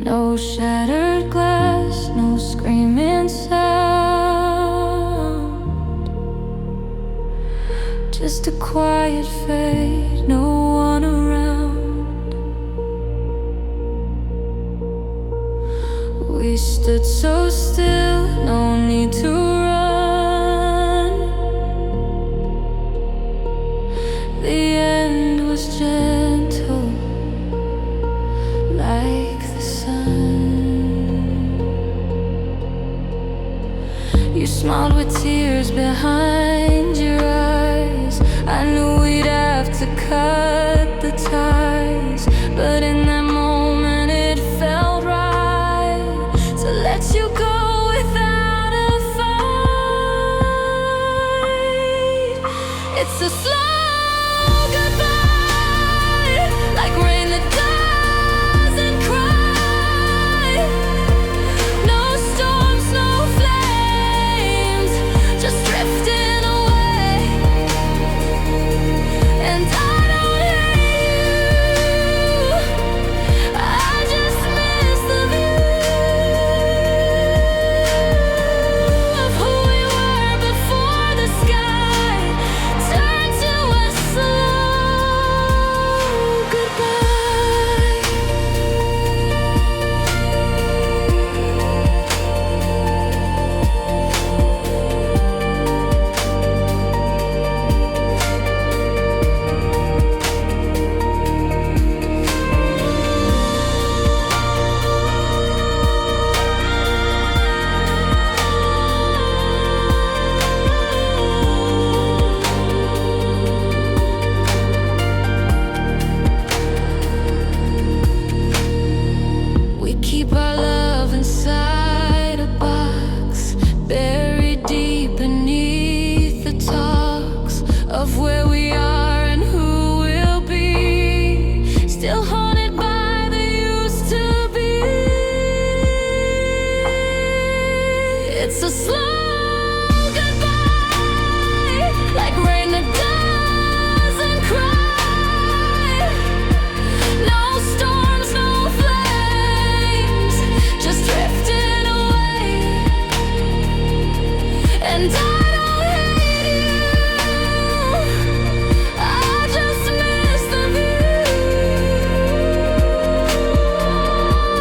No shattered glass, no screaming sound. Just a quiet fade, no one around. We stood so still, no need to run. The end was gentle, like the sun. You smiled with tears behind your eyes. I knew we'd have to cut the ties, but in that moment it felt right to let you go without a fight. It's a slow goodbye, like rain that doesn't cry. No storms, no flames, just drifting away. And I don't hate you, I just miss the view of who we were before the sky turned to a slow goodbye. We keep our love inside a box, buried deep beneath the talks of where we are and who we'll be. Still haunted by the used to be. It's a slow goodbye, like rain that doesn't cry. No storms, no flames, just drifting away. And I don't hate you, I just miss the view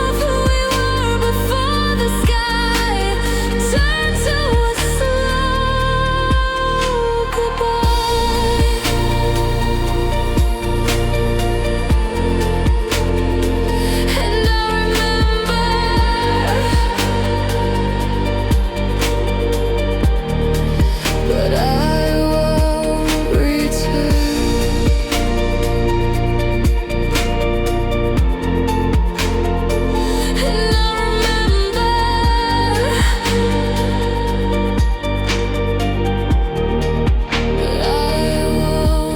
of who we were before the sky turned to a slow goodbye. And I remember, but I won't return. And I remember, but I won't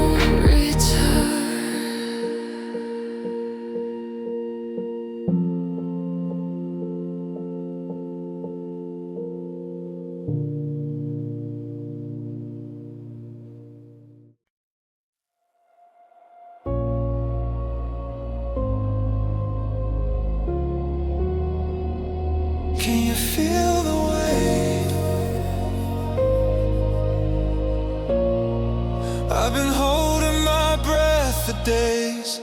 Can you feel the weight? I've been holding my breath for days,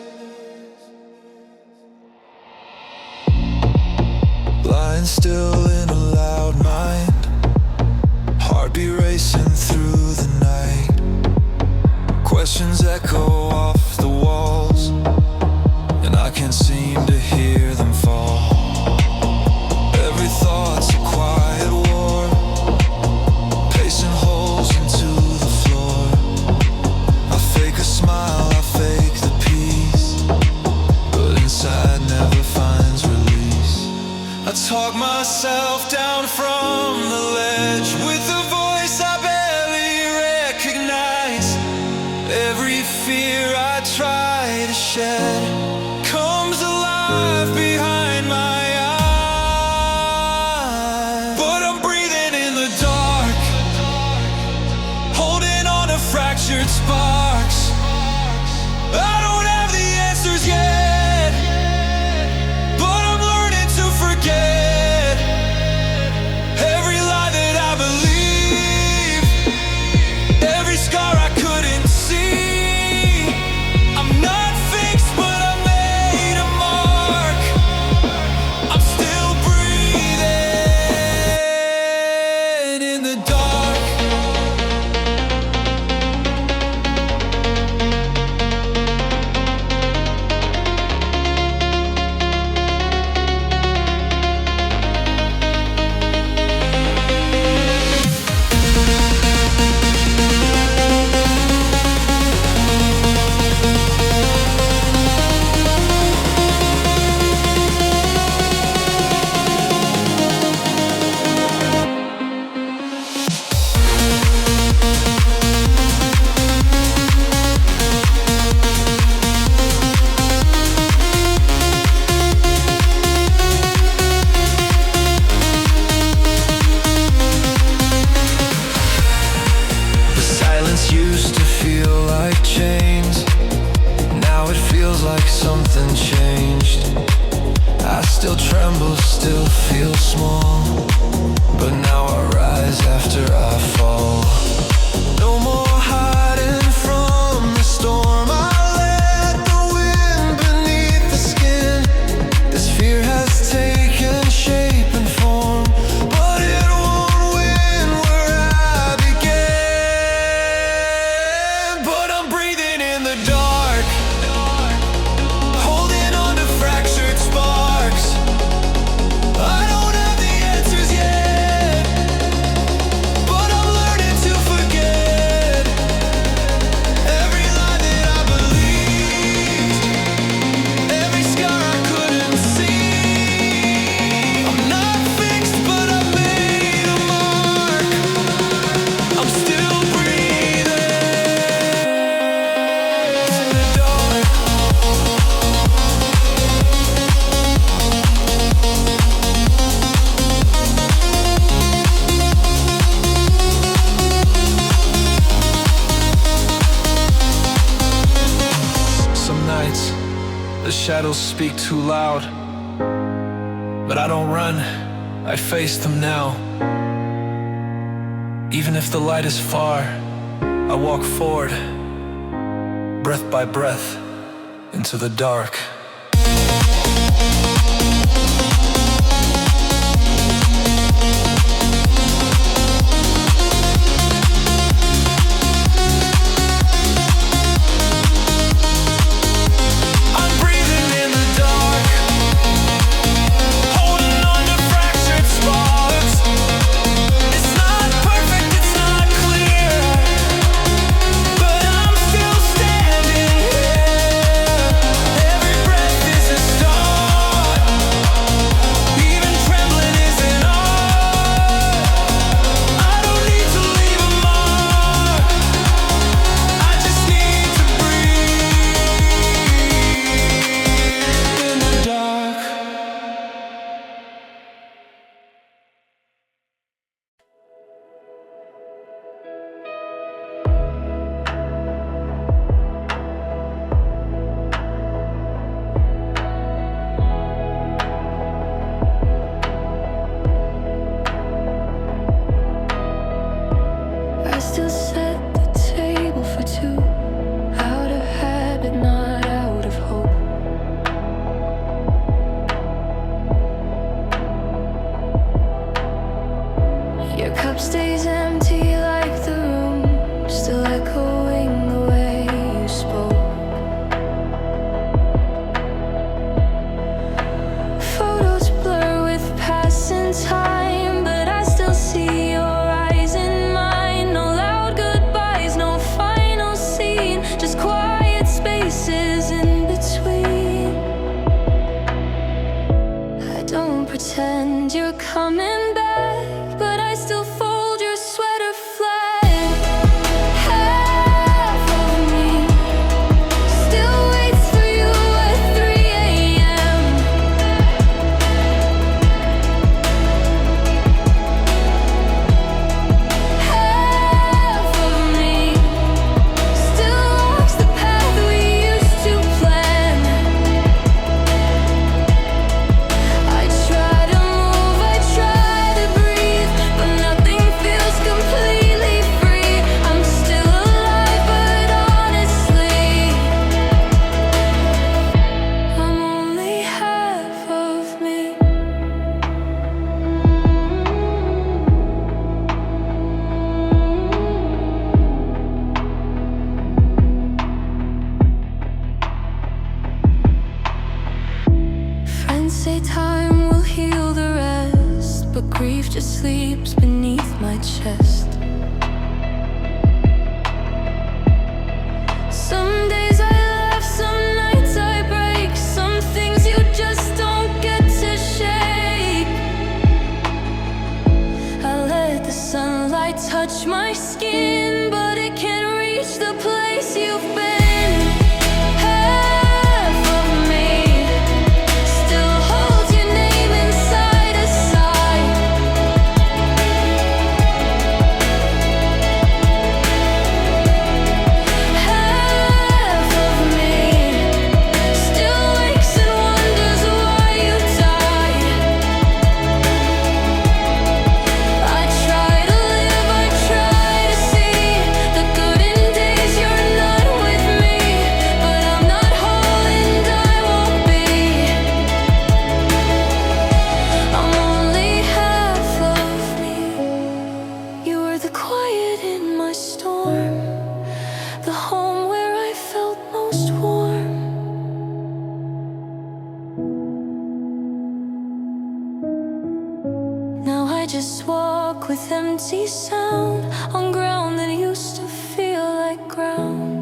lying still in a loud mind, heartbeat racing through the night. Questions echo off the walls, and I can't seem to hear them fall. Every thought's a quiet war, pacing holes into the floor. I fake a smile, I fake the peace, but inside never finds release. I talk myself down from the ledge with a voice I barely recognize. Every fear I try to shed comes alive behind my eyes. But I'm breathing in the dark, holding on to fractured sparks. I don't have the answers yet, but I'm learning to still feel small, but now I rise after I fall. No more hiding from the storm. I let the wind beneath the skin. This fear has taken shape and form, but it won't win where I began. But I'm breathing in the dark, holding on to fractured sparks. I don't have the answers yet, but I'm learning to forget every lie that I believed, every scar I couldn't see. I'm not fixed, but I made a mark. I'm still breathing in the dark. Some nights, the shadows speak too loud, but I don't run, I face them now. Even if the light is far, I walk forward, breath by breath, into the dark. I'm breathing in the dark, holding on to fractured sparks. It's not perfect, it's not clear, but I'm still standing here. Every breath is a start, even trembling is an art. I don't need to leave a mark, I just need to breathe in the dark. I still set the table for two, out of habit, not out of hope. Your cup stays empty like the room, still echoing the way you spoke. Photos blur with passing time, but I still see your eyes in mine. No loud goodbyes, no final scene, just quiet spaces in between. I don't pretend you're coming back, but I still fold your sweater flag. Half of me still waits for you at 3 a.m. Half of me still walks the path we used to plan. I try to move, I try to breathe, but nothing feels completely free. I'm still alive, but honestly, I'm only half of me. Friends say time will heal the rest, but grief just sleeps beneath my chest. Some days I laugh, some nights I break, some things you just don't get to shake. I let the sunlight touch my skin, but it can't reach the place you've been. Half of me still holds your name inside a sigh. Half of I just walk with empty sound on ground that used to feel like ground.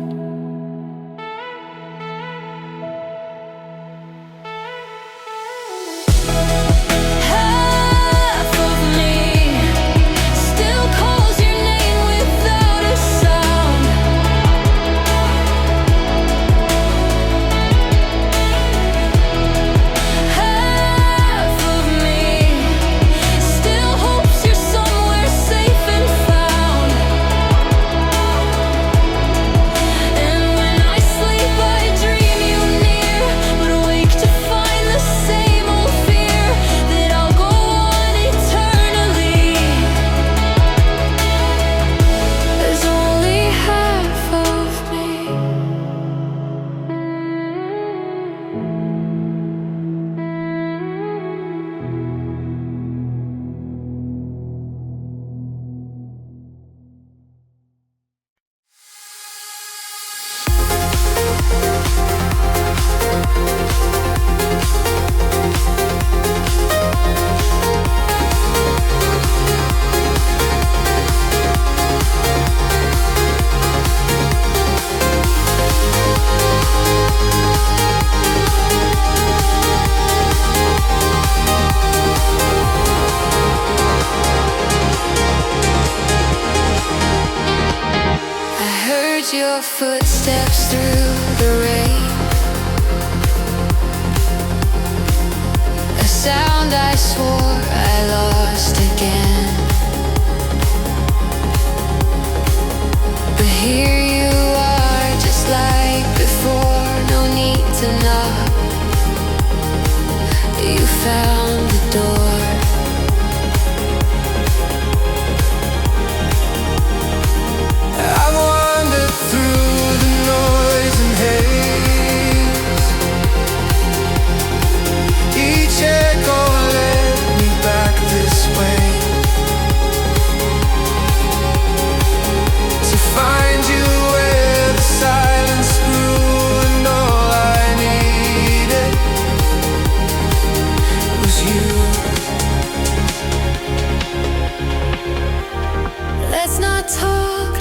Your footsteps through the rain, a sound I swore I lost again. But here you are, just like before, no need to knock. You found the door.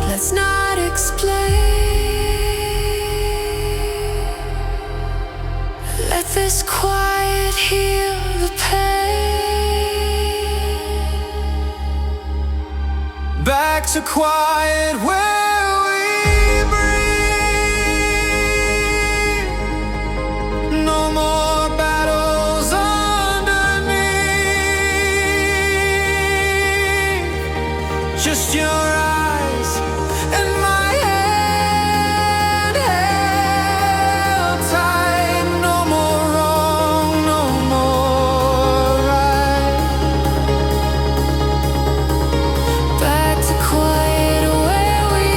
Let's not explain. Let this quiet heal the pain. Back to quiet where we breathe. No more battles underneath. Just your eyes and my hand held tight. No more wrong, no more right. Back to quiet where we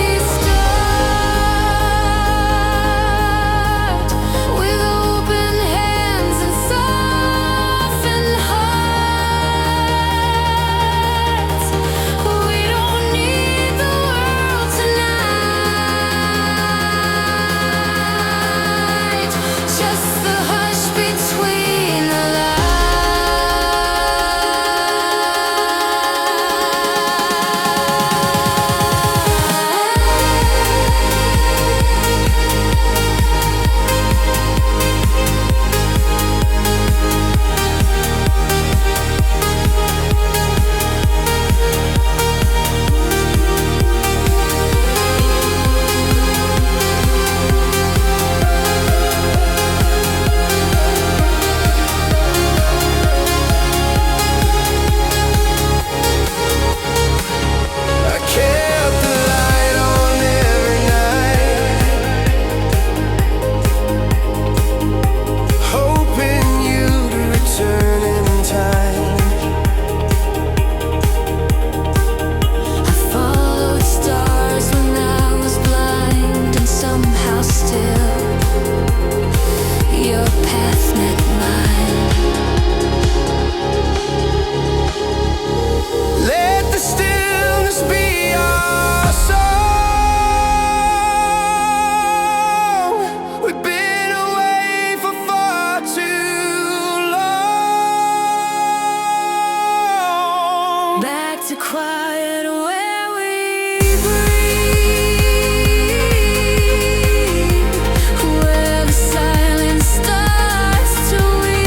to quiet where we breathe, where the silence starts to weave.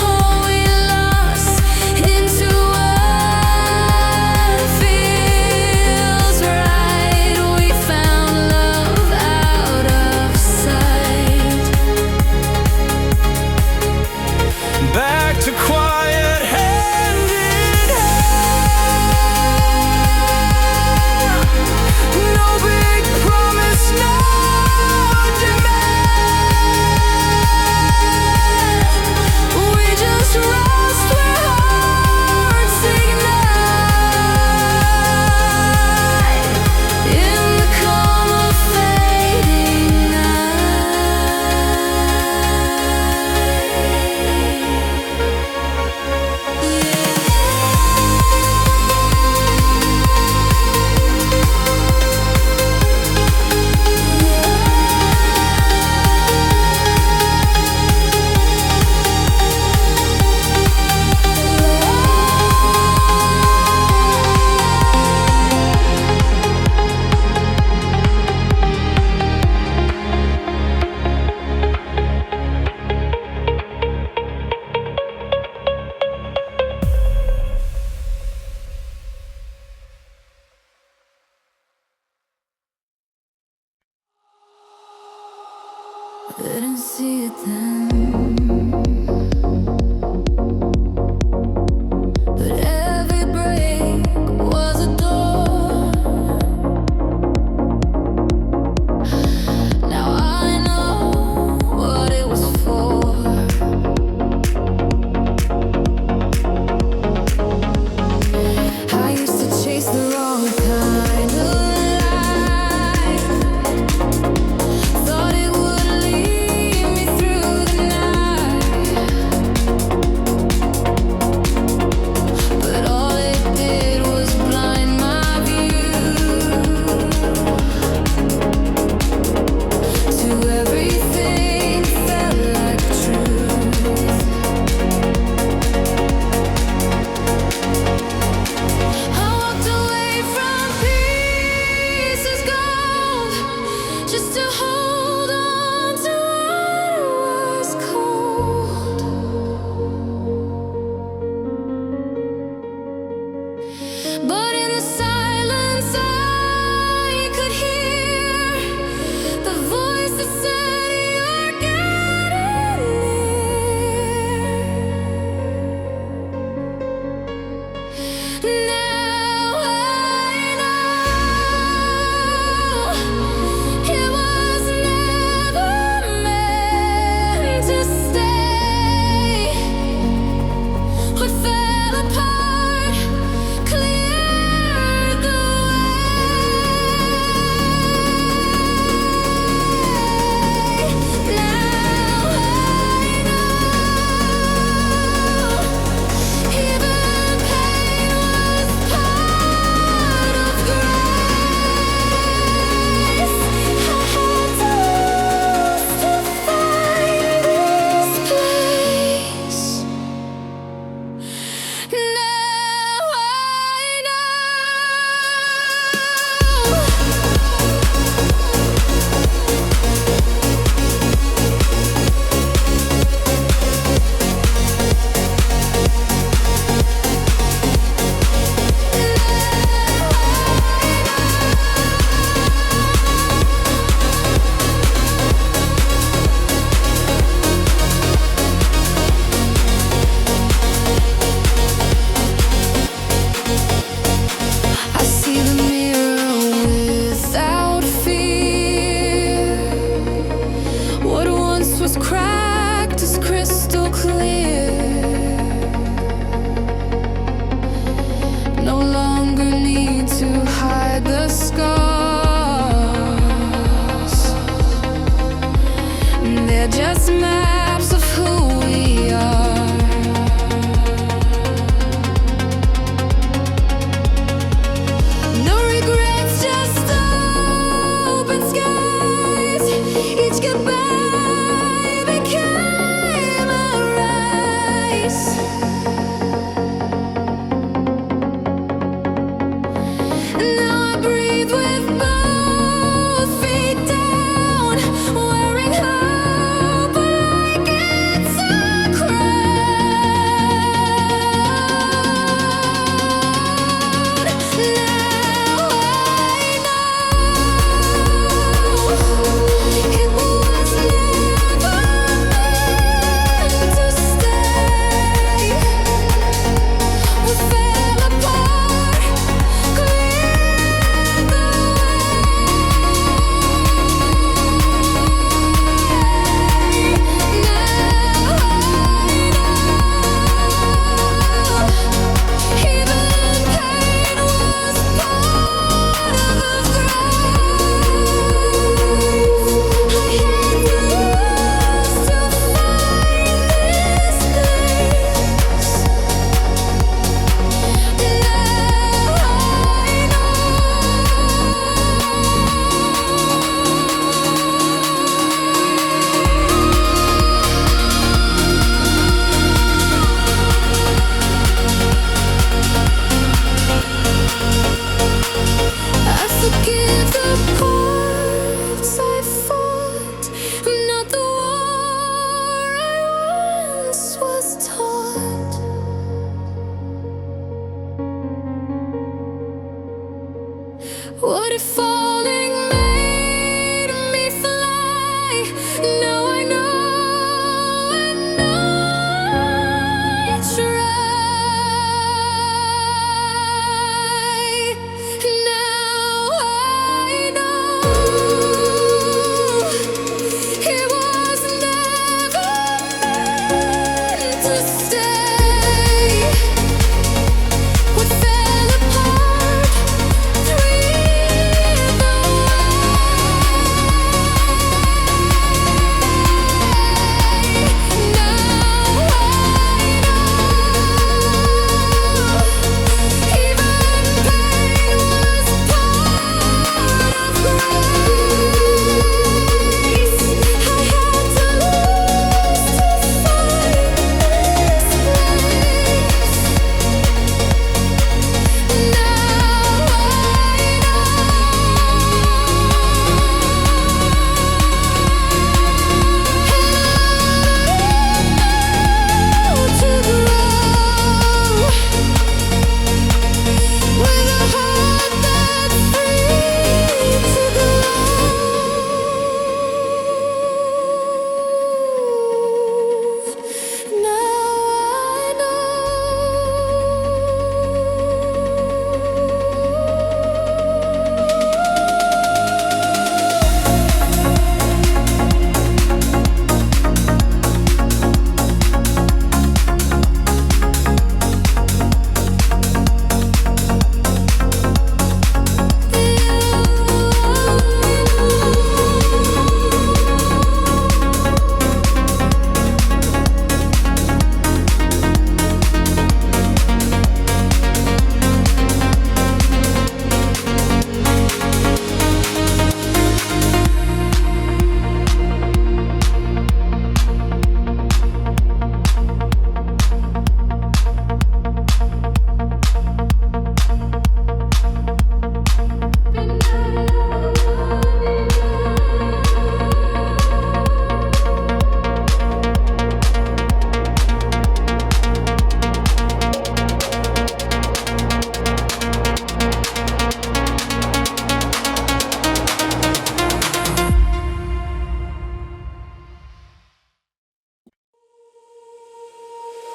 Oh, we lost into what feels right. We found love out of sight. Back to quiet, hand in hand. No big promise, no demand. We just rest where hearts ignite in the calm of fading Didn't see it then, but every break was a door. Now I know what it was for. I used to chase the wrong kind of life. Thought it would lead me through the night, but all it did was blind my view to everything felt like truth. I walked away from pieces gold just to hold on to what was cold. But in the silence I could hear the voice that said you're getting near. Now I know it was never meant to stay. What fell apart cleared the way. Now I know even pain was part of grace. I had to lose to find this place. Now I know. I see the mirror without fear. What once was cracked is crystal clear. No longer need to hide the scars. They're just maps of who we are. No regrets, just open skies. Each goodbye became a rise.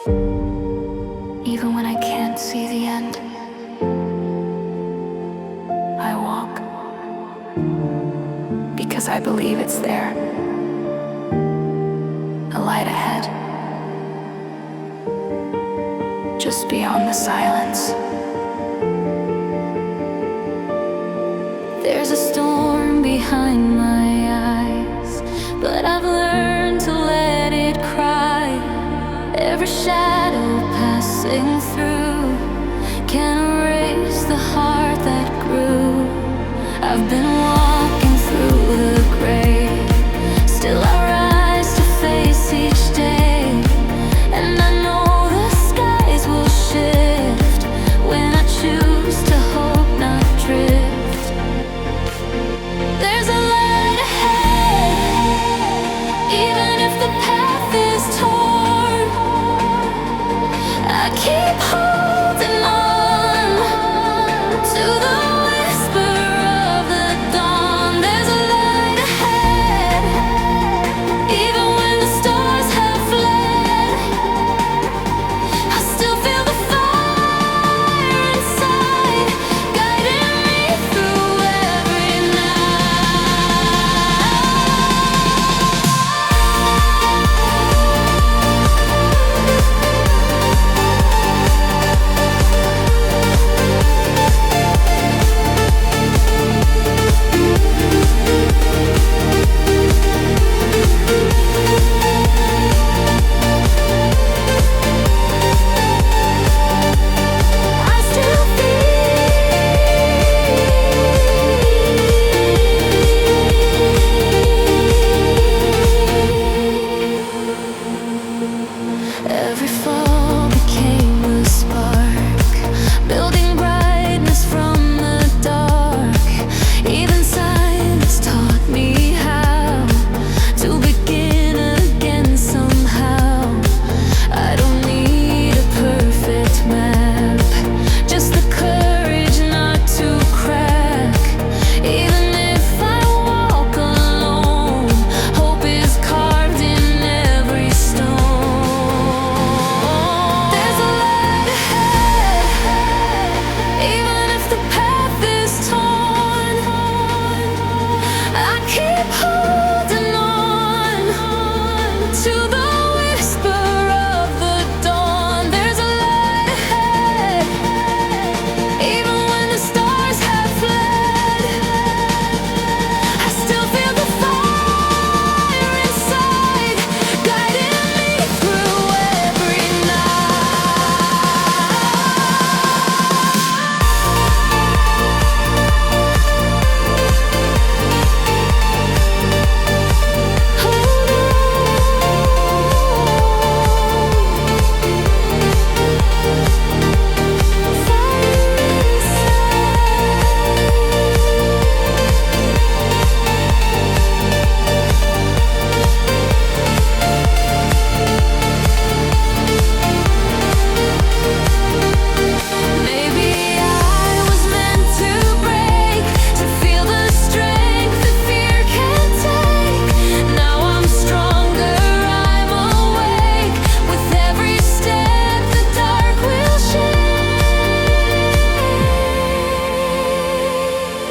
Even when I can't see the end, I walk because I believe it's there. A light ahead, just beyond the silence. There's a storm behind my eyes, but I've learned to let it cry. Every shadow passing through can erase the heart that grew. I've been walking through the gray, still I rise to face each day. And I know the skies will shift when I choose to hope, not drift. There's a light ahead, even if the path is torn. I keep holding on to the whisper of the dawn. There's a light ahead, even when the stars have fled. I still feel the fire inside, guiding me through every I still every fall became a spark, building brightness from the dark. Even silence taught me how to begin again somehow. I don't need a perfect map, just the courage not to crack. Even if I walk alone, hope is carved in every stone. There's a light ahead, even if the path is torn. I keep holding on to the whisper of the dawn. There's a light ahead, even when the stars have fled. I still feel the fire inside, guiding me through every Maybe I was meant to break, to feel the strength that fear can take. Now I'm stronger, I'm awake. With every step the dark will shake.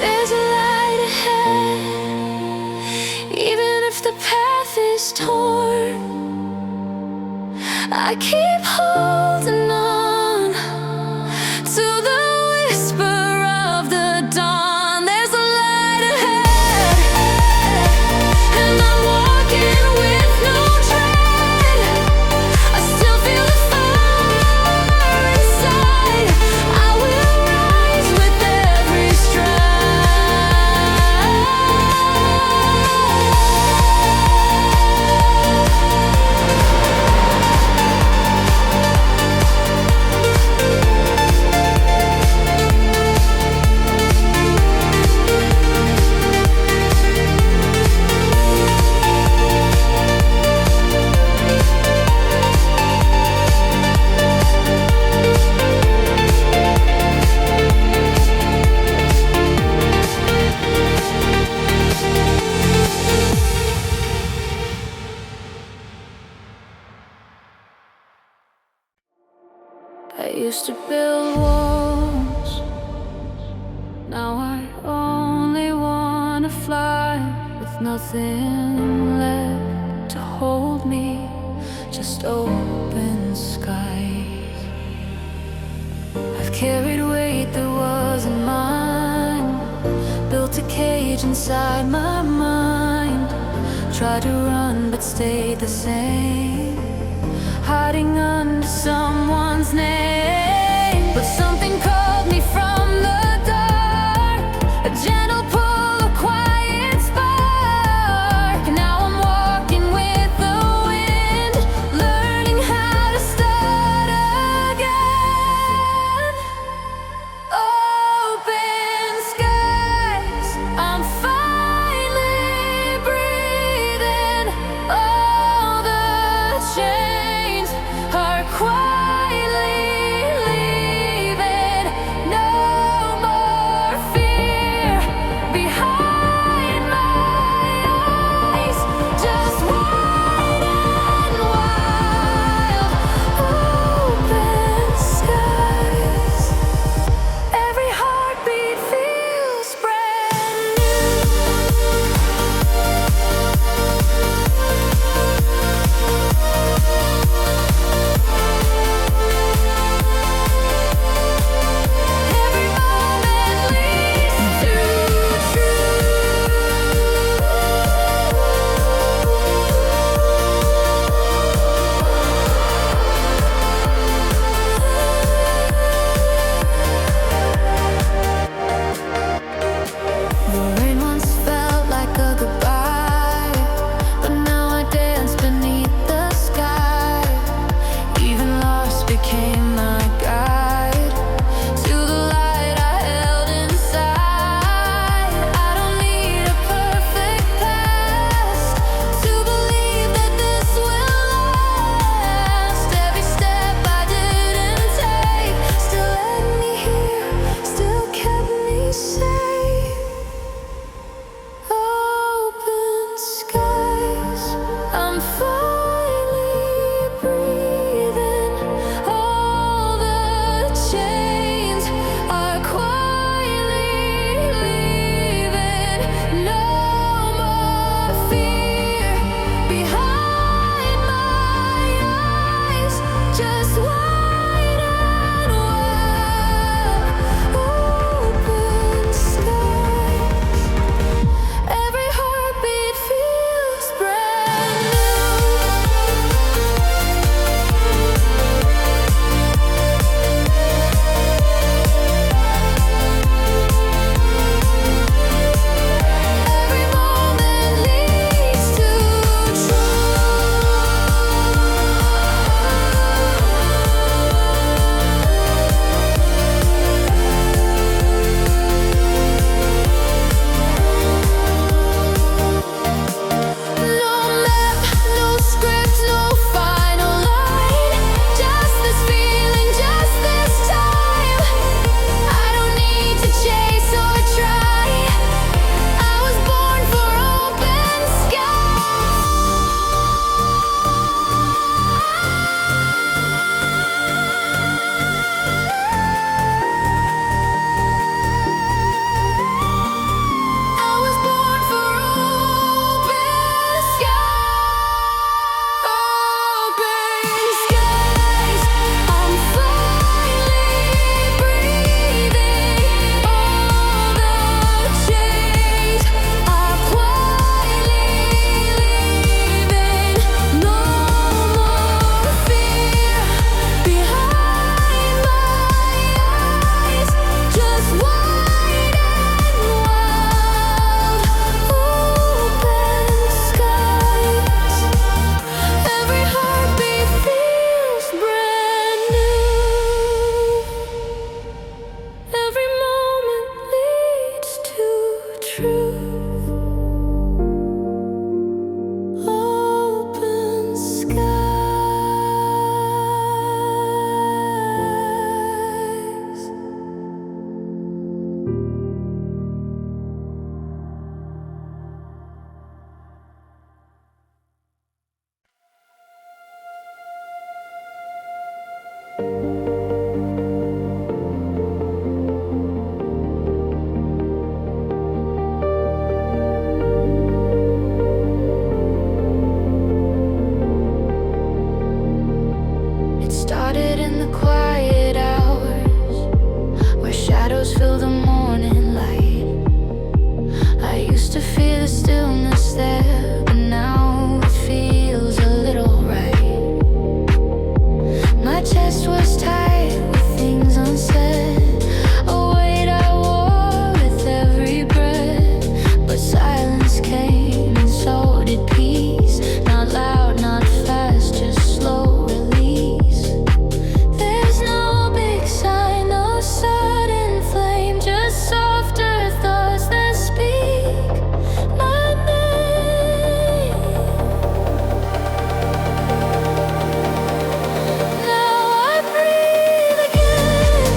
There's a light ahead, even if the path is torn. I keep holding on to the whisper of the dawn. There's a light ahead, and I'm walking with no dread. I still feel the fire inside. I will rise with every stride. I used to build walls, now I only wanna fly, with nothing left to hold me, just open skies. I've carried weight that wasn't mine, built a cage inside my mind, tried to run but stayed the same, hiding under someone's name. But something called me from the dark, a gentle pull, a quiet spark. Now I'm walking with the wind, learning how to start again. Open skies, I'm finally breathing. All the chains are quietly fill the morning light. I used to fear the stillness there, but now it feels a little right. My chest was tight with things unsaid, a weight I wore with every breath. But silence came and so did peace. Not loud, not fast, just slow release. There's no big sign, no sudden flame, just softer thoughts that speak my name. Now I breathe again,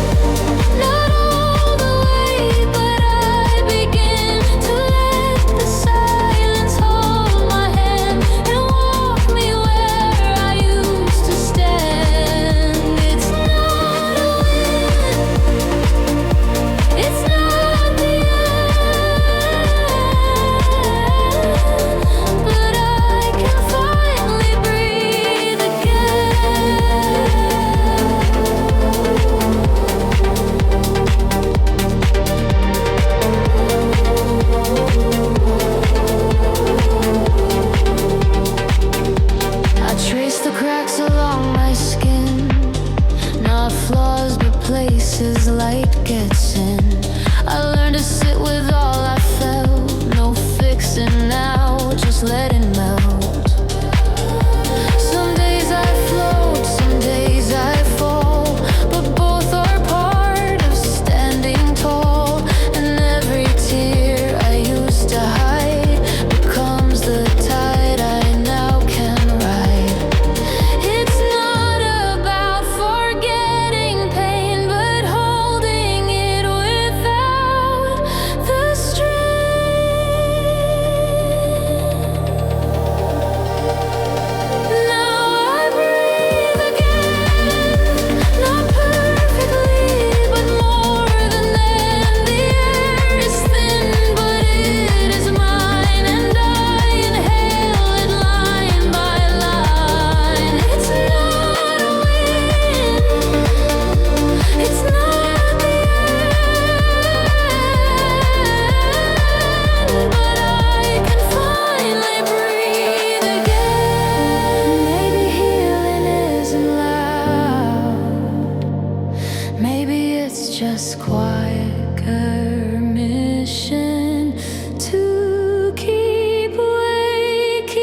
not all the way, but I begin to let the silence hold my hand and walk me where I used to stand. It's not a win, it's not the end, but I can finally breathe I trace the cracks along my skin, not flaws but places light gets in. I learned to sit with all I felt, no fixing now, just letting melt. Some days I float, some days I fall, but both are part of standing tall. And every tear I used to hide becomes the tide I now can ride. It's not about forgetting pain, but holding it without the Now I breathe again, not perfectly, but more than then. The air is thin, but it is mine, and I inhale it line by line. It's not a win, it's not the end, but I can finally breathe again. Maybe healing isn't loud, maybe it's just quiet permission to keep waking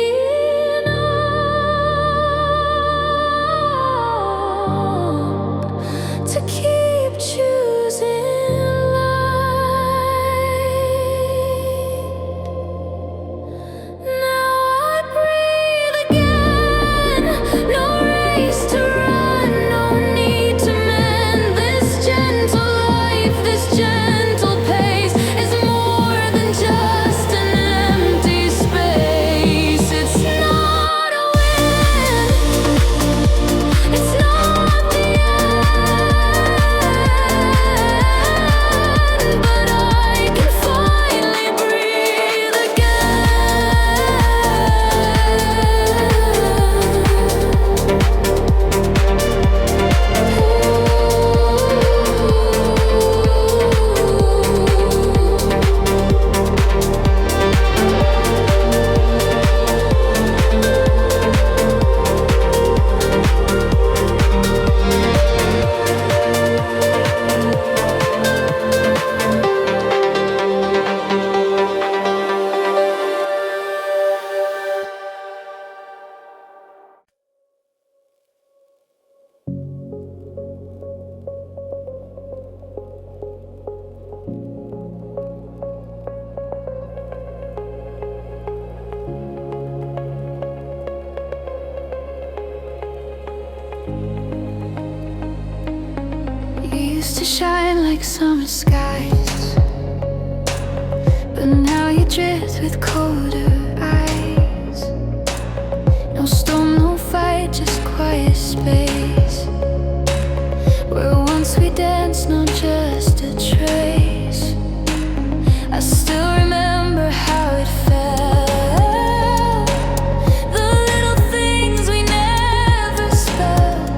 up, to keep choosing light. Now I breathe again, no race to run, no need to mend. This gentle life, this gentle pace is more than just an empty space. It's not a win, it's not the end, but I can finally breathe You used to shine like summer skies, but now you drift with colder eyes. No storm, no fight, just quiet space, where once we danced, not just a trace. I still remember how it felt, the little things we never spelled.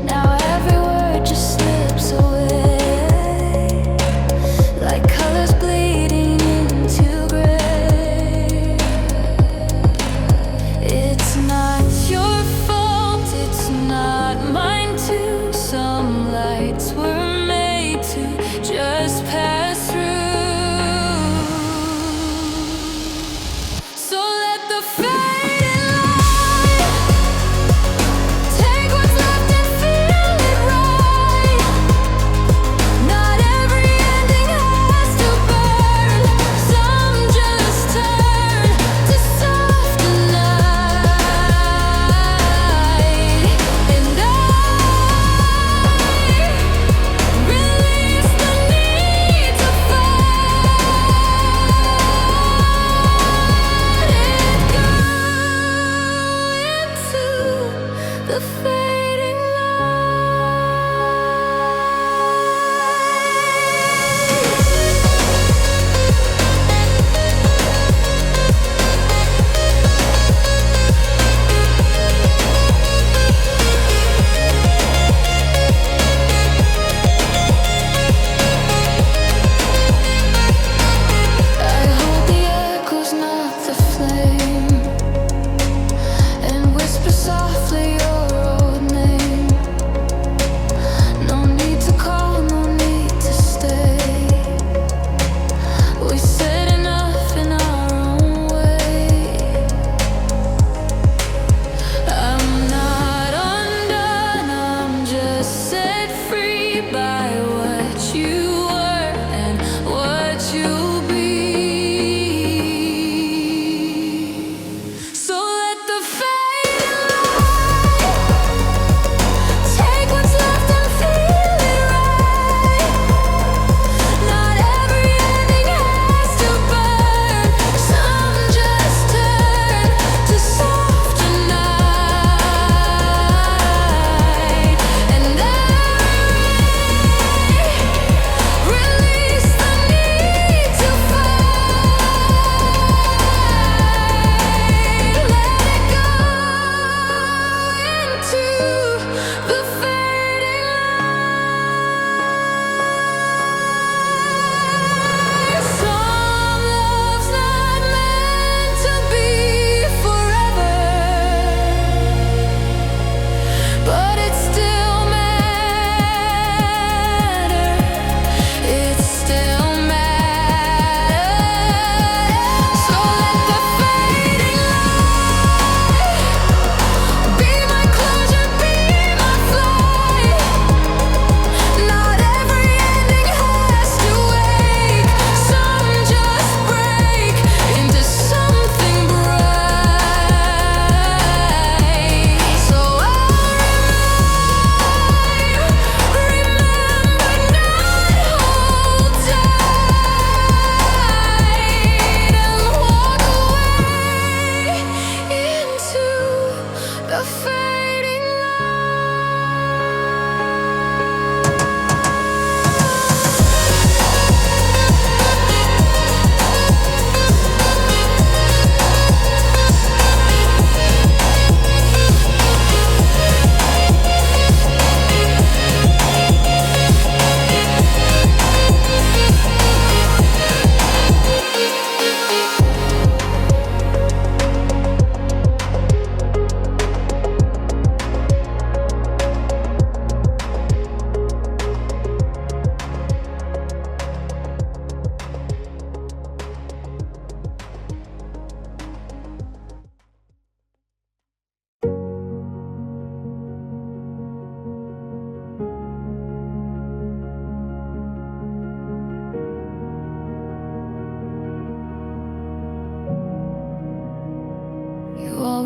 Now every word just slips away. the fading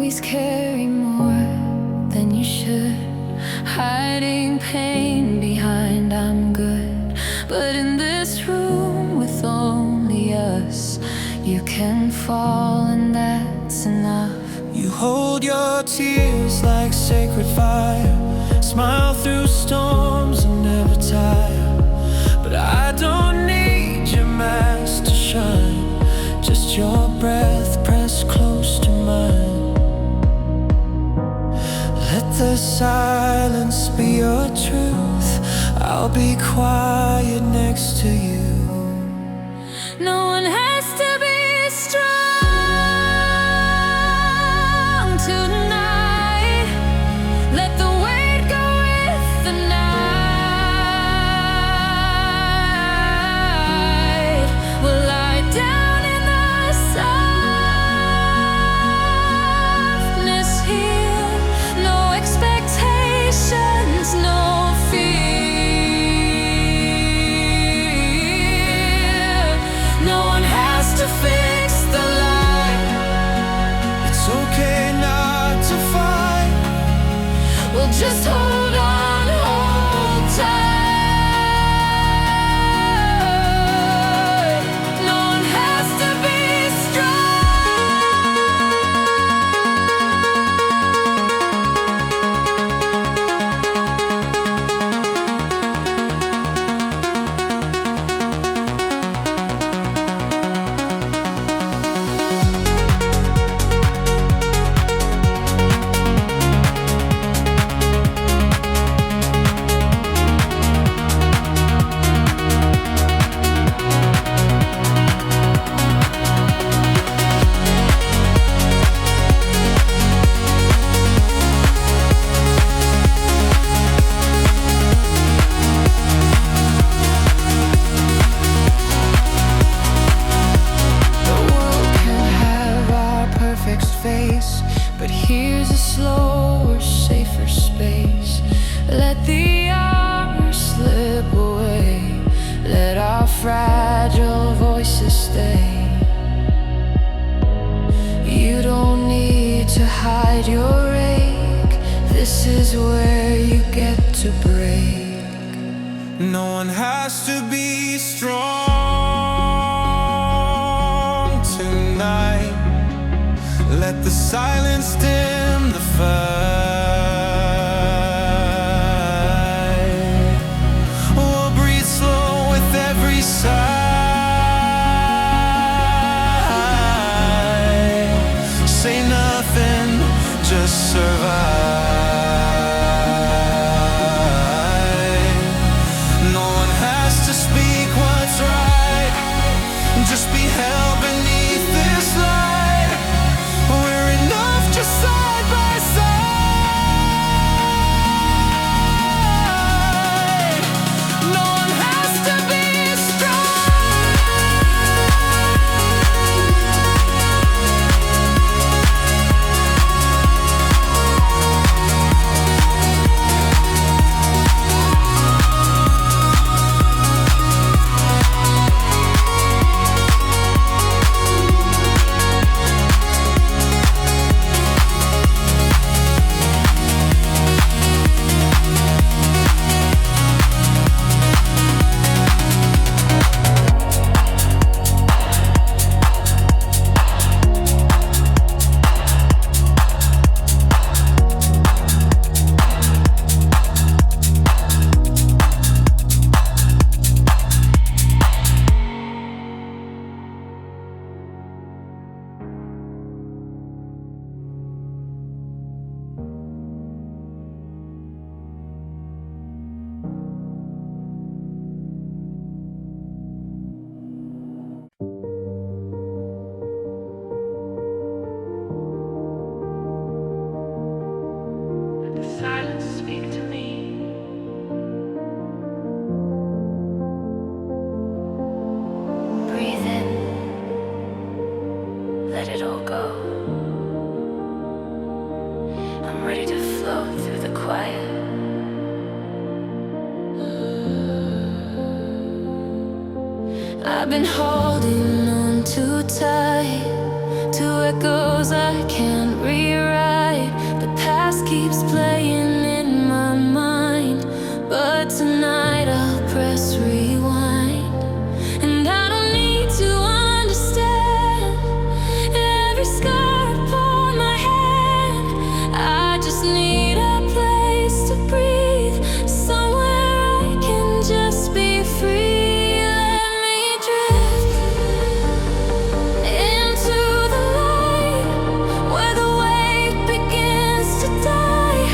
always carry more than you should, hiding pain behind I'm good. But in this room with only us, you can fall and that's enough. You hold your tears like sacred fire, smile through storms and never tire. But I don't need your mask to shine, just your breath pressed close to mine. Let the silence be your truth, I'll be quiet next to you. No one has to be strong tonight. Let the weight go with the night. We'll lie down in the softness here. No expectations, no fear. No one has Here's a slower, safer space. Let the hours slip away. Let our fragile voices stay. You don't need to hide your ache. This is where you get to break. No one has to be strong tonight. Let the silence dim the fight. We'll breathe slow with every sigh. Say nothing, just survive. No one has to speak what's right. Just be held beneath this light. We're enough just side by side. No one has to be silence speak to me. Breathe in, let it all go. I'm ready to float through the quiet. I've been holding on too tight to echoes I can't rewrite. The past keeps playing in my mind, but tonight I'll press rewind. And I don't need to understand every scar upon my hand. I just need a place to breathe, somewhere I can just be free. Let me drift into the light, where the weight begins to die.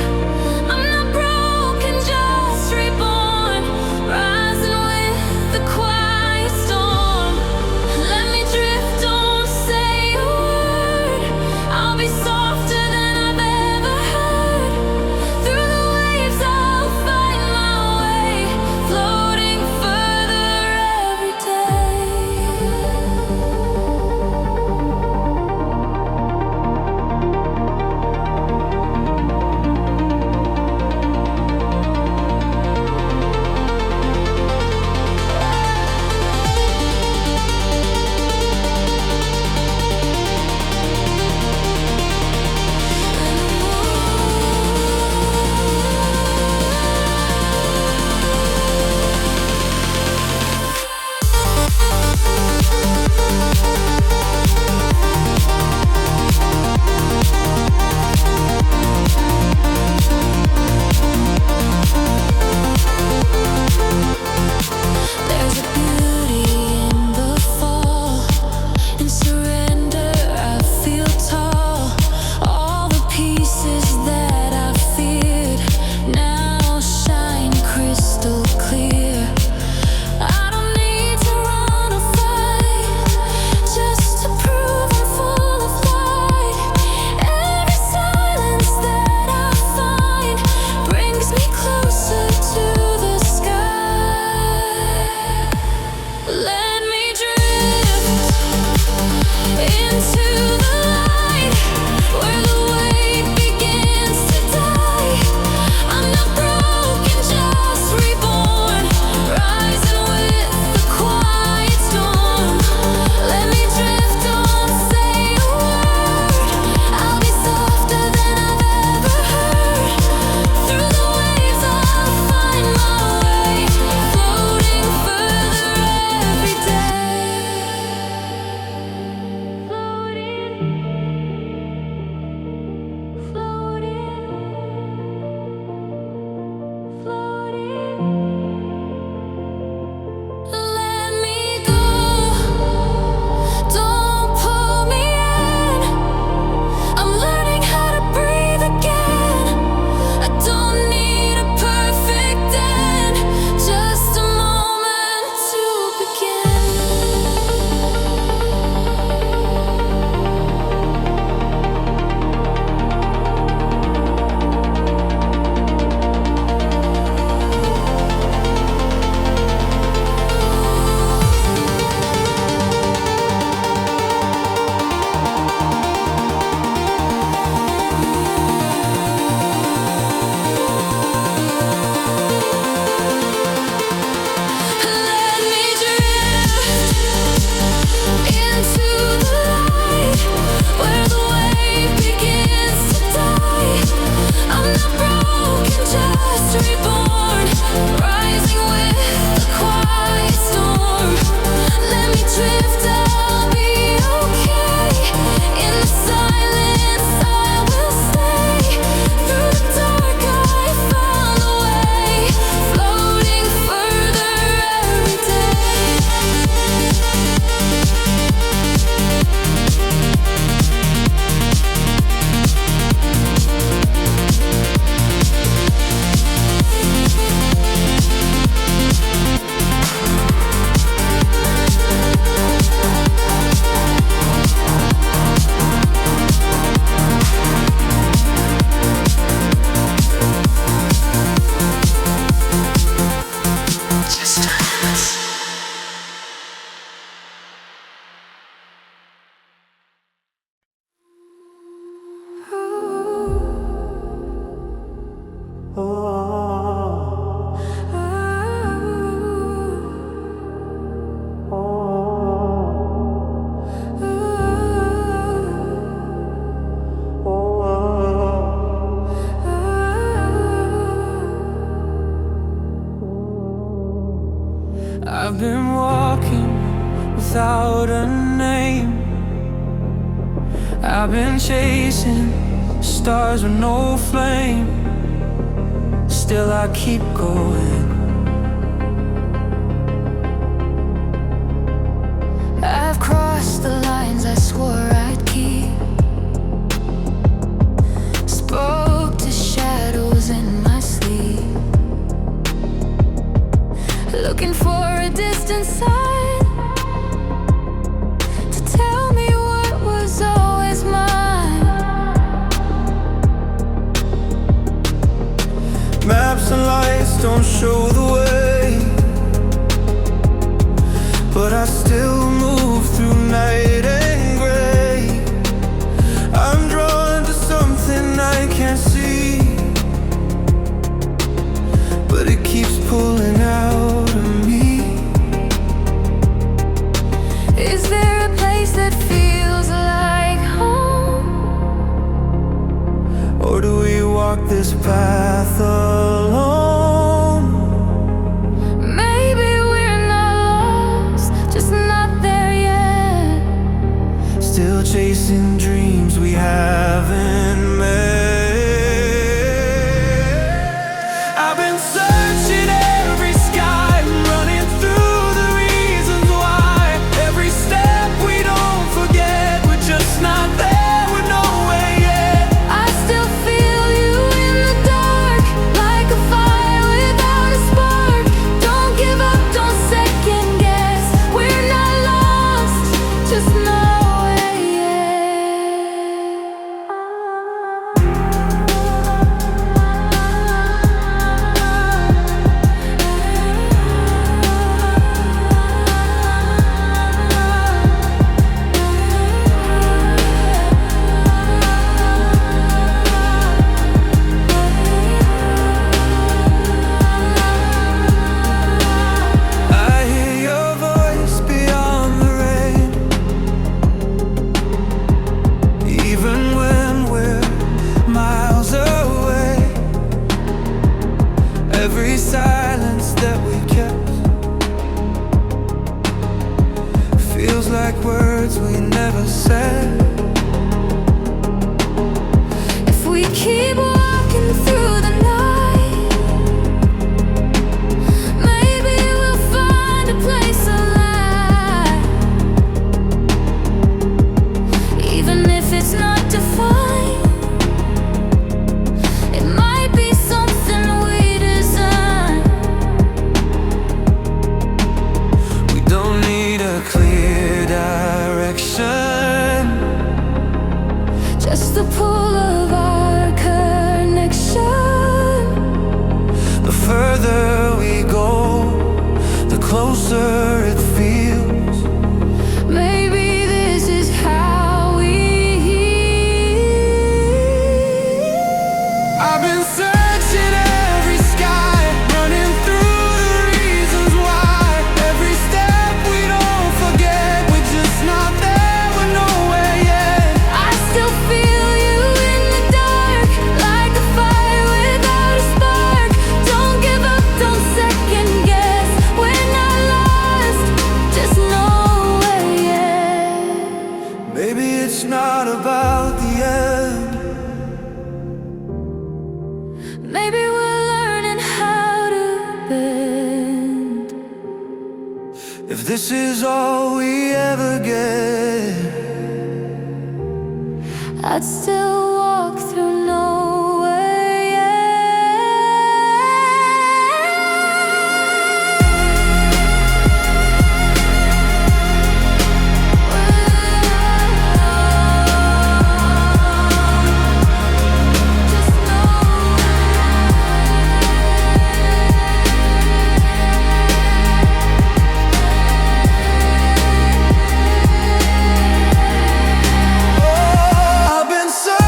without a name. I've been chasing stars with no flame. Still I keep going. I've crossed the lines I swore I'd keep. Spoke to shadows in my sleep, looking for a distant sign to tell me what was always mine. Maps and lights don't show the way, but I still move through night and gray. I'm drawn to something I can't see, but it keeps pulling out of me. Is there a place that feels like home? Or do we walk this path alone? Maybe we're not lost, just not there yet. Still chasing dreams we haven't met. I've been searching every sky, running through the reasons why. Every step we don't forget, we're just not there, we're nowhere yet. I still feel you in the dark, like a fire without a spark. Don't give up, don't second guess. We're not lost, just nowhere yet. I hear your voice beyond the rain, even when we're miles away. Every silence that we kept feels like words we never said. If we keep walking through the night, maybe we'll find a place alive. Even if it's not defined, it might be something we design. We don't need a clear direction, Just the pull of our connection. the further we go, the closer it feels. Maybe this is how we heal. I've been searching every sky, running through the reasons why. Every step we don't forget, we're just not there, we're nowhere yet. I still feel you in the dark, like a fire without a spark. Don't give up, don't second guess. We're not lost, just nowhere yet. Maybe it's not about the end. Maybe we're learning how to bend. If this is all we ever get, I'd still walk through nowhere yet. Just I've been searching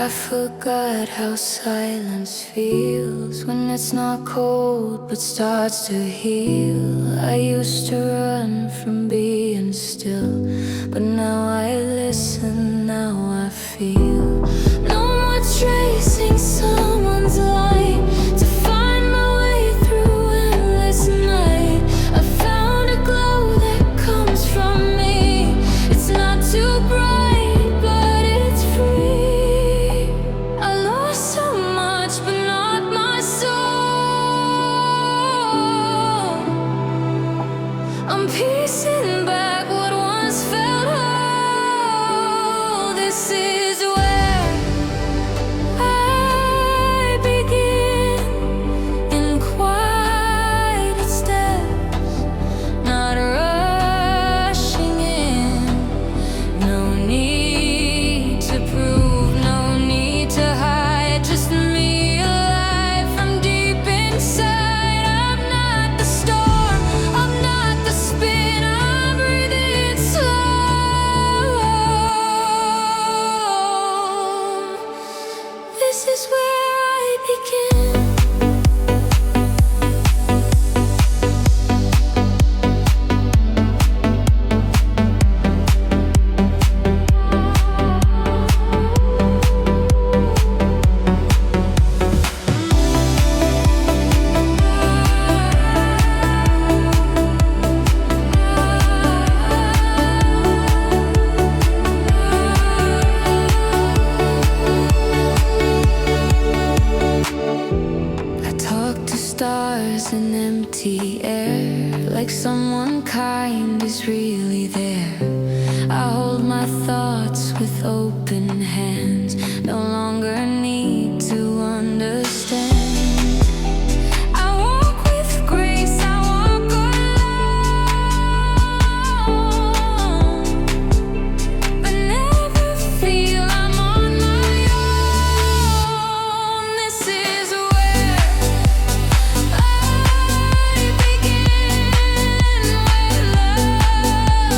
I forgot how silence feels when it's not cold but starts to heal. I used to run from being still, but now I listen, now I feel. No more tracing someone's light to find my way through endless night. I found a glow that comes from me. It's not too bright, but it's free. I lost so much, but not my soul. I'm piecing back what once felt whole. This is where I begin, in quiet steps, not rushing in. No need to prove, no need to hide, just me alive from deep inside. I'm not the storm, I'm not the spin, I'm breathing slow. This is where I begin. I talk to stars in empty air, like someone kind is really there. I hold my thoughts with open hands, no longer need to understand. I walk with grace, I walk alone, but never feel I'm on my own. This is where I begin, where love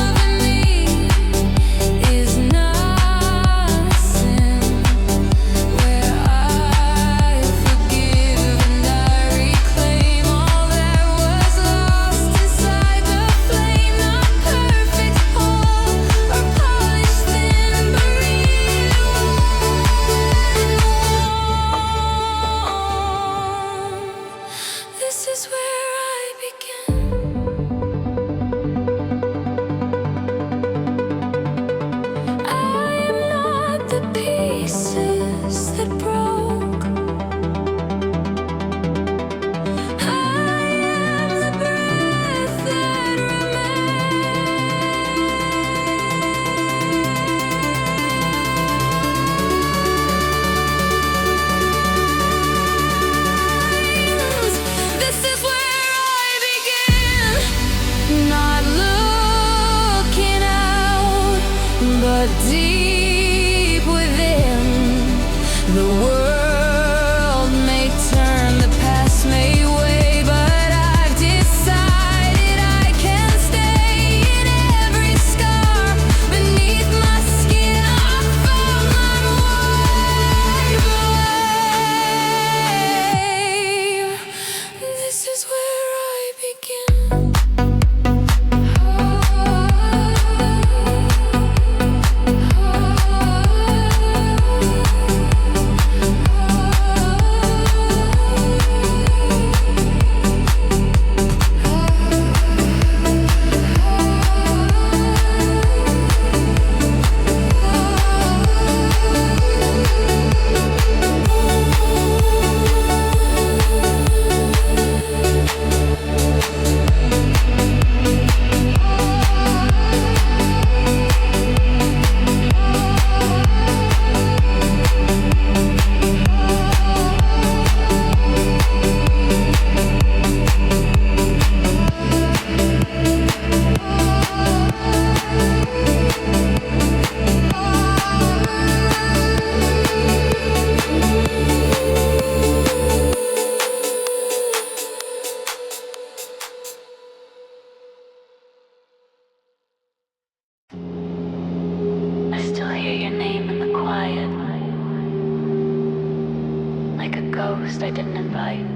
like a ghost I didn't invite,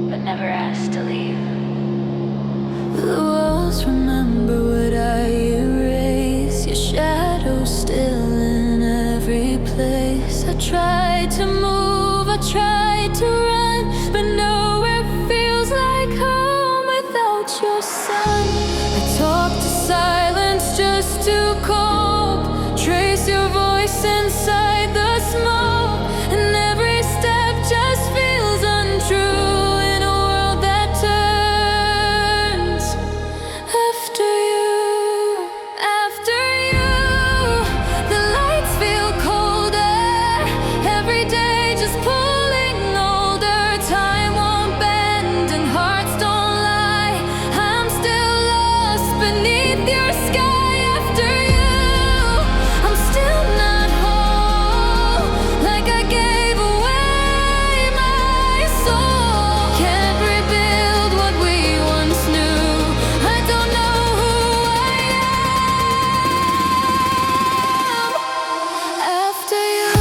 but never asked to leave. The walls remember what I erase. Your shadow's still in every place. I tried to move, I tried to run, but nowhere feels like home without your sun. I talk to silence just to cope. Trace your voice inside the smoke, and every step just feels untrue in a world that turns after you. After you, the lights feel colder. Every day just pulling older. Time won't bend and hearts don't lie. I'm still lost beneath your sky. After you, I'm still not whole. Like I gave away my soul. Can't rebuild what we once knew. I don't know who I am after you.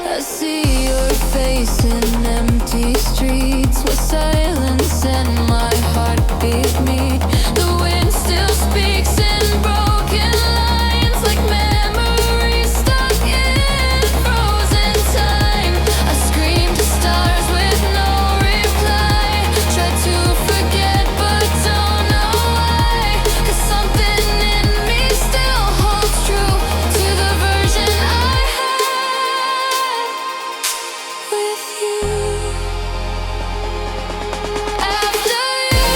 I see your face in empty streets where silence and my heartbeat meet. The wind still speaks in broken lines, like memories stuck in frozen time. I scream to stars with no reply. Try to forget but don't know why. 'Cause something in me still holds true to the version I had with you. After you,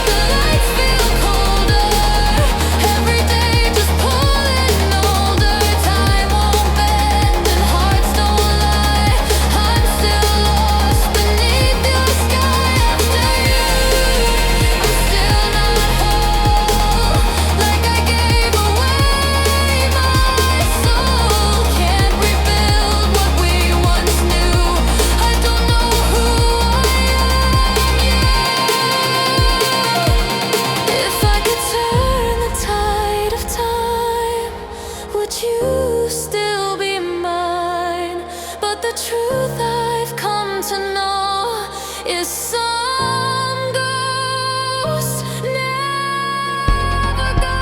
the lights feel colder. Every day just pulling older. Time won't bend and hearts don't lie. I'm still lost beneath your sky. After you, I'm still not whole. Like I gave away my soul. Can't rebuild what we once knew. I don't know who I am yet. If I could turn the tide of time, would you still be mine? But the truth I've come to know is some ghosts never go.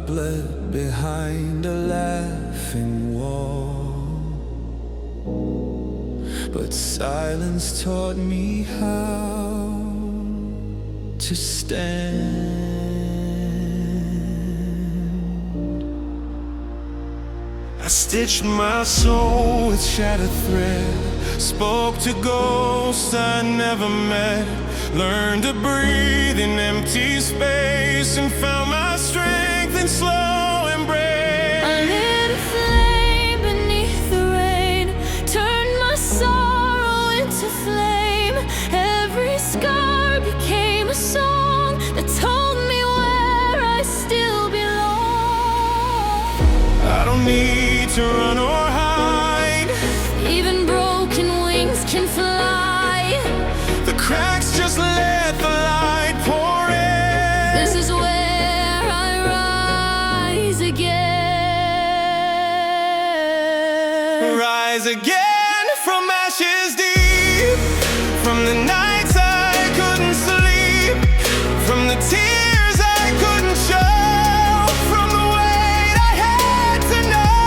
bled behind a laughing wall, but silence taught me how to stand. I stitched my soul with shattered thread, spoke to ghosts I never met, learned to breathe in empty space, and found my strength in slow embrace. I lit a flame beneath the rain, turned my sorrow into flame. Every scar became a song that told me where I still belong. I don't need to run or hide, even broken wings can fly. the cracks just let the light pour in. This is where I rise again. Rise again from ashes deep, from the nights I couldn't sleep, from the tears I couldn't show, from the weight I had to know.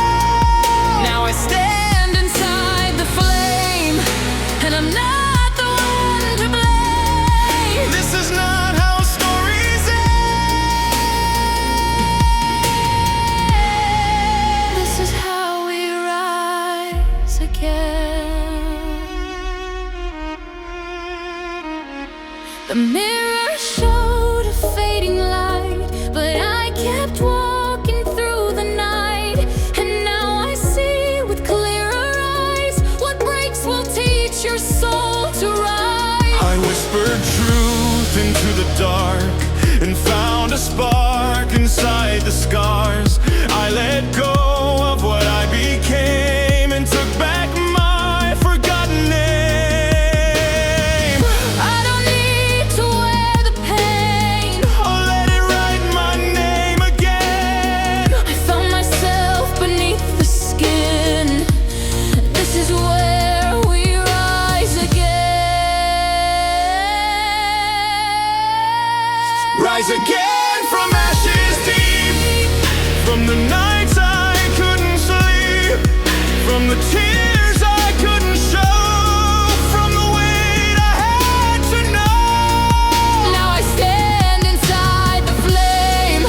Now I stand inside the flame, and I'm not the one to blame. This is not how stories end. This is how we rise again. The mirror showed a fading light, but I kept walking through the night. And now I see with clearer eyes, what breaks will teach your soul to rise. I whispered truth into the dark and found a spark inside the scars. I let go of what I became and took back my forgotten name. I don't need to wear the pain. I'll let it write my name again. I found myself beneath the skin. This is where we rise again. Rise again from ashes deep, from the nights I couldn't sleep, from the tears I couldn't show, from the weight I had to know. Now I stand inside the flame,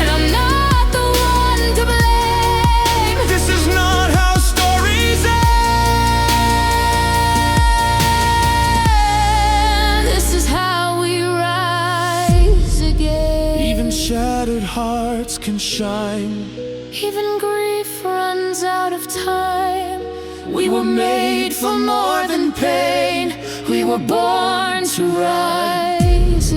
and I'm not the one to blame. This is not how stories end. This is how we rise again. Even shattered hearts can shine. Even grief runs out of time. We were made for more than pain. We were born to rise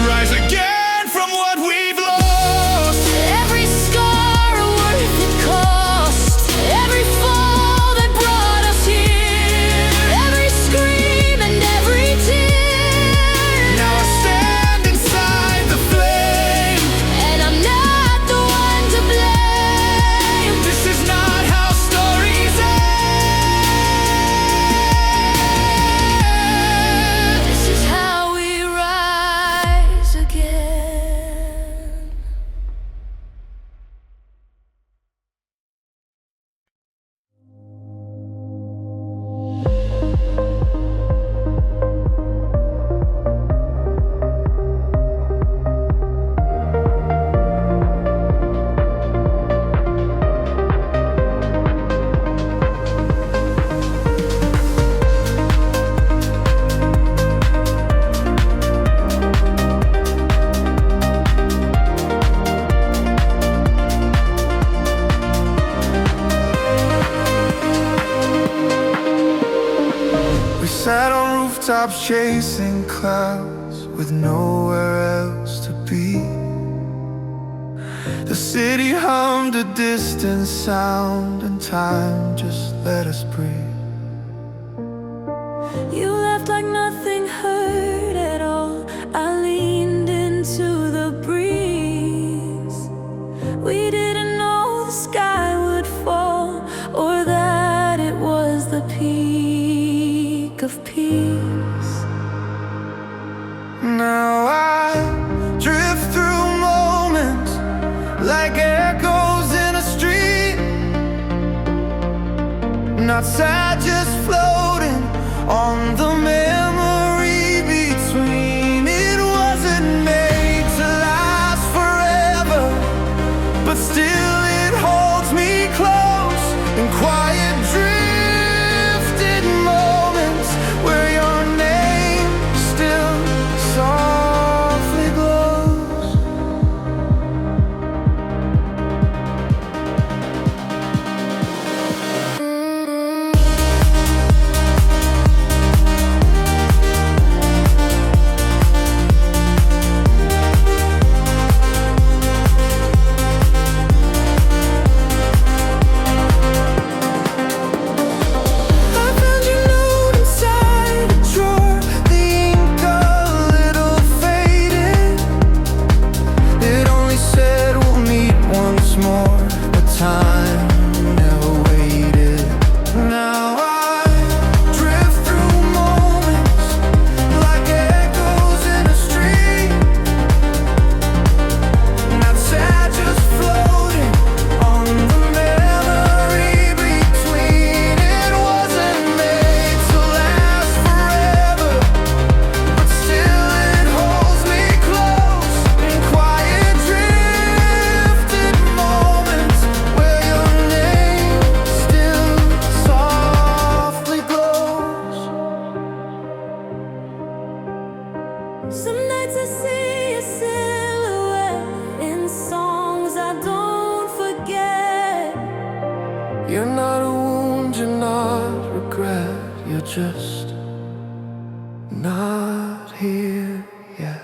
Rise again from what we've lost. Every scar a worth it cost. Every fall that brought us here. Every scream and every tear. Now I stand inside the flame, And I'm not the one to blame. this is not how stories end. This is how we rise again. We sat on rooftops chasing. 'Chasing clouds with nowhere else to be. The city hummed a distant sound, and time just let us breathe. You left like nothing hurt at all. I leaned into the breeze. We didn't know the sky would fall, or that it was the peak of peace. Now I drift through moments like echoes in a street. Not sad, just floating on the memory between. It wasn't made to last forever, but still it holds me close in quiet drifted moments where your name still softly glows. Some nights I see a silhouette in songs I don't forget. You're not a wound, you're not regret, you're just not here yet.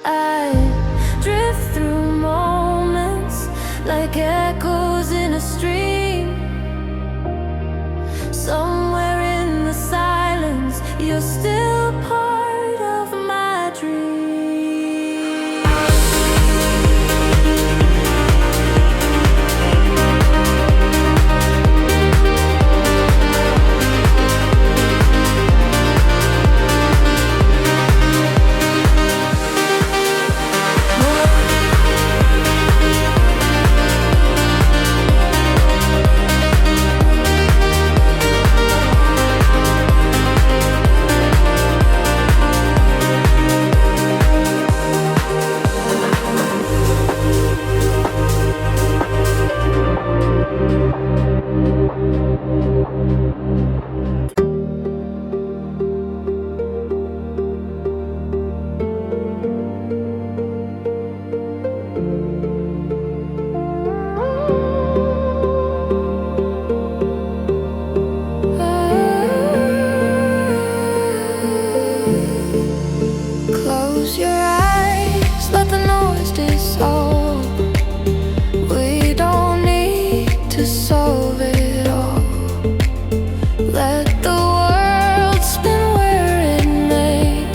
I drift through moments like echoes in a stream. Somewhere in the silence, you're still part of my dream. Close your eyes, let the noise dissolve. We don't need to solve it all. Let the world spin where it may.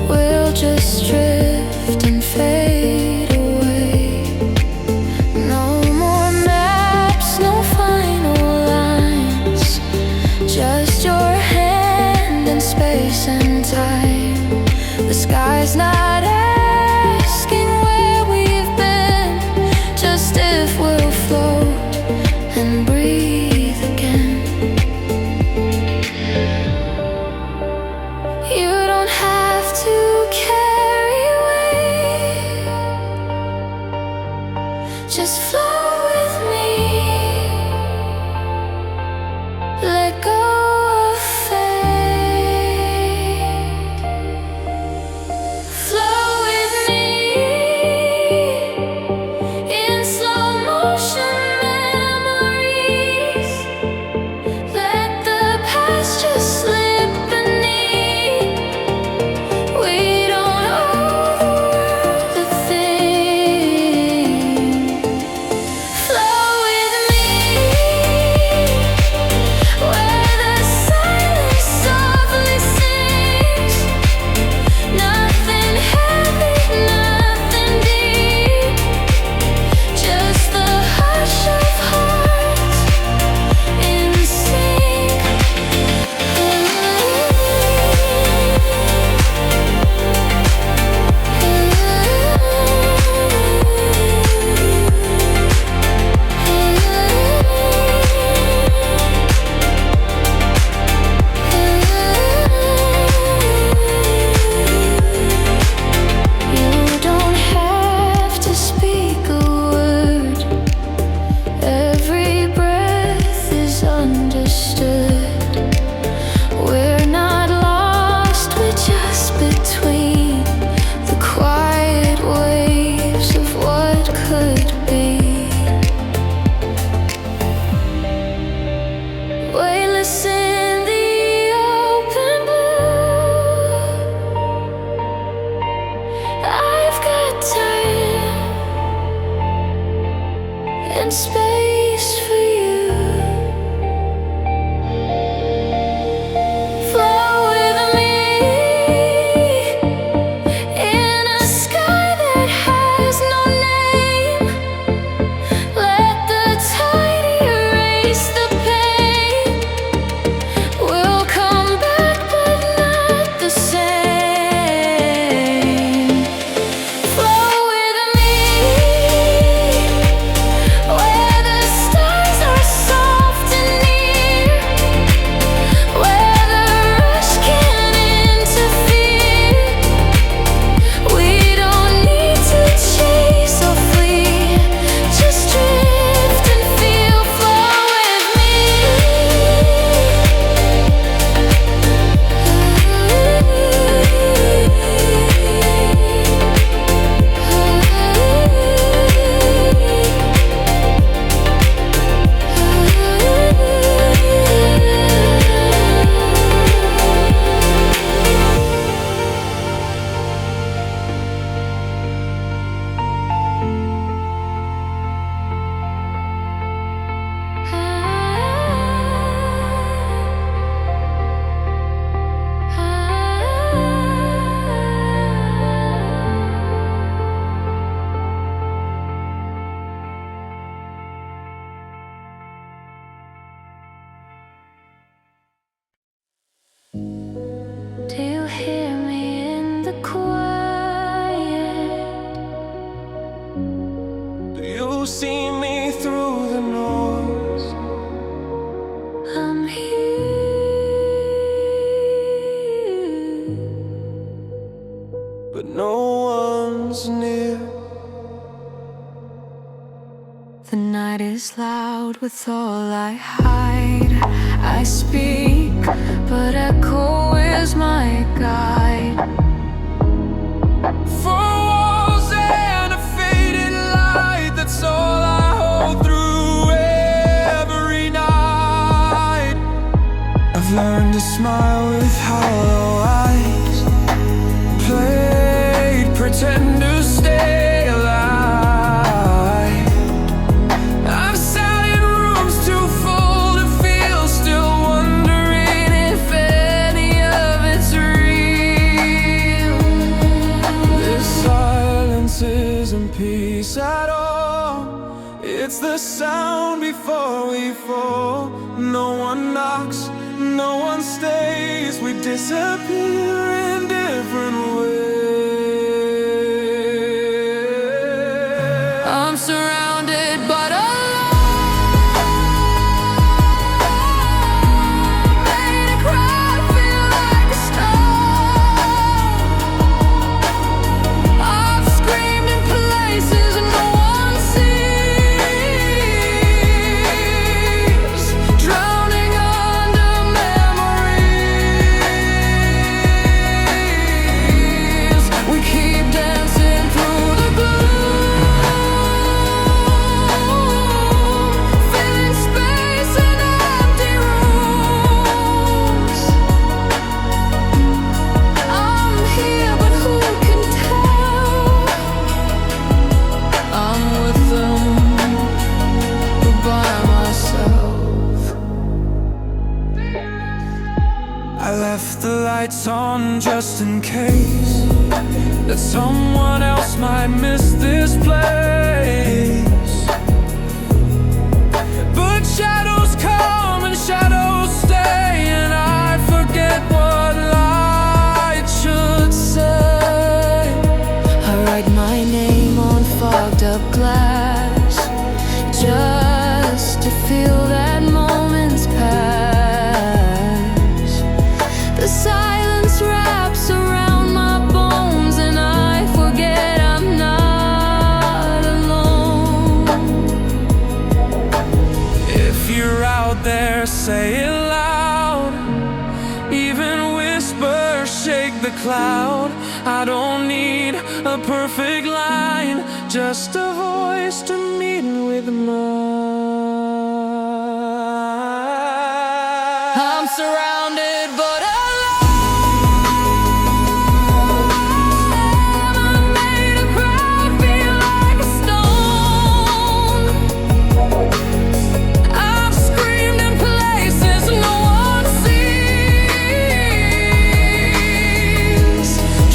We'll just drift and fade away. No more maps, no final lines. Just your hand in space and time. The sky's not asking where we've been, just if we'll float and breathe again. You don't have to carry weight, just flow with me. Let go of fate. Flow with me in slow motion memories. Let the past just slip beneath. We don't owe the world a thing. face in the open blue. I've got time and space for you. Flow with me in a sky that has no name. Let the tide erase the pain. We'll come back but not the same. Flow with me where the stars are soft and near, where the rush can't interfere. We don't need to chase or flee, just drift and feel. Flow with me. Do you hear me in the quiet? Do you see me through the noise? I'm here. But no one's near. The night is loud with all I hide. I speak, but echo is my guide. Four walls and a faded light, that's all I hold through every night. I've learned to smile with hollow eyes, played pretend to stay alive. I've sat in rooms too full to feel, still wondering if any of it's real. This silence isn't peace at all, it's the sound before we fall. No one knocks, no one stays, we disappear in different ways. I'm surrounded but alone. Made a crowd feel like a stone. I've screamed in places no one sees, drowning under memories. We keep dancing through the gloom, filling space in empty rooms. I'm here, but who can tell? I'm with them, but by myself. I left the lights on just in case that someone else might miss this place. But shadows come and shadows stay, and I forget what light should say. I write my name on fogged up glass, just to feel that moment's pass. The silence wraps around my bones, and I forget I'm not alone. If you're out there, say it loud. Even whispers shake the cloud. I don't need a perfect line, just a voice to meet with mine. I'm surrounded but alive. I made a crowd feel like a stone. I've screamed in places no one sees,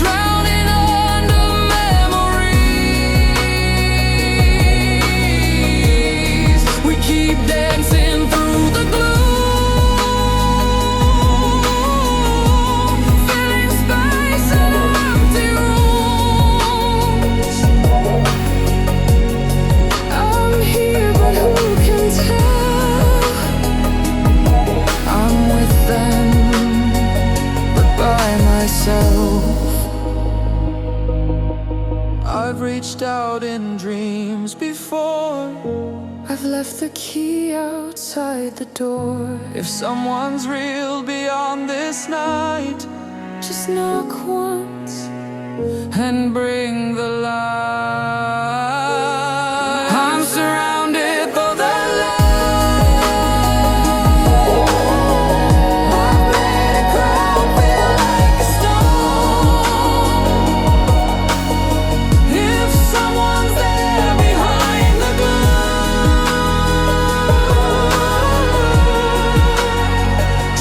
drowning under memories. We keep dancing through the gloom. I've reached out in dreams before. I've left the key outside the door. If someone's real beyond this night, Just knock once. and bring the light. I'm surrounded by the light. I've made a crowd feel like a stone. If someone's there behind the gloom,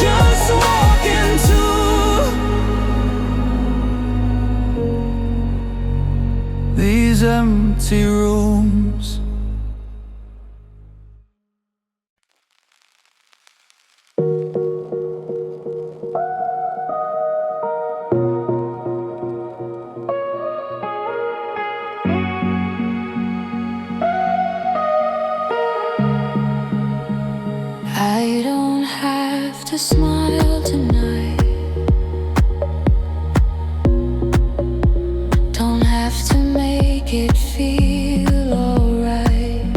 just walk into these empty rooms. I don't have to smile tonight. Don't have to make it feel alright.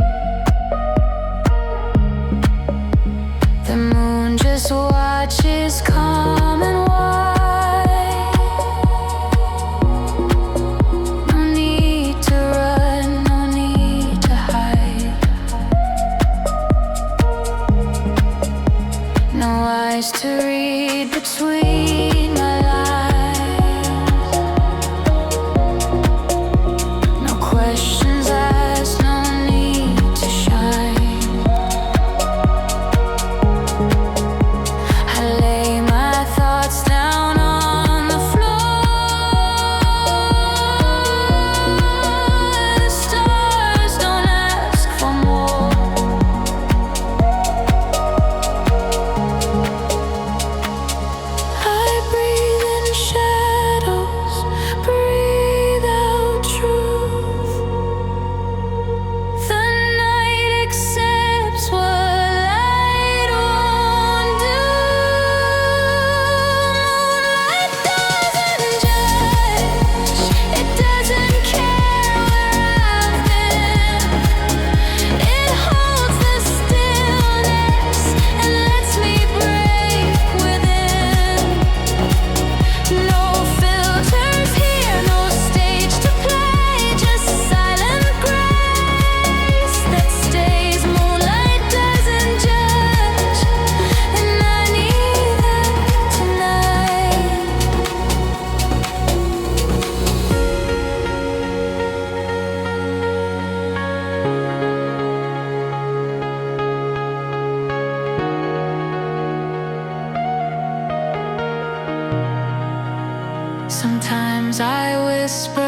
The moon just watches calm and white. No need to run, no need to hide. No eyes to read between my lines. No questions asked, no need to shine. I lay my thoughts down on the floor. The stars don't ask for more. I breathe in shadows, breathe out truth. The night accepts what light won't do. Moonlight doesn't judge, it doesn't care where I've been. It holds the stillness and lets me break within. No filters here, no stage to play, just silent grace that stays. Moonlight doesn't judge, and I need that tonight. Sometimes I whisper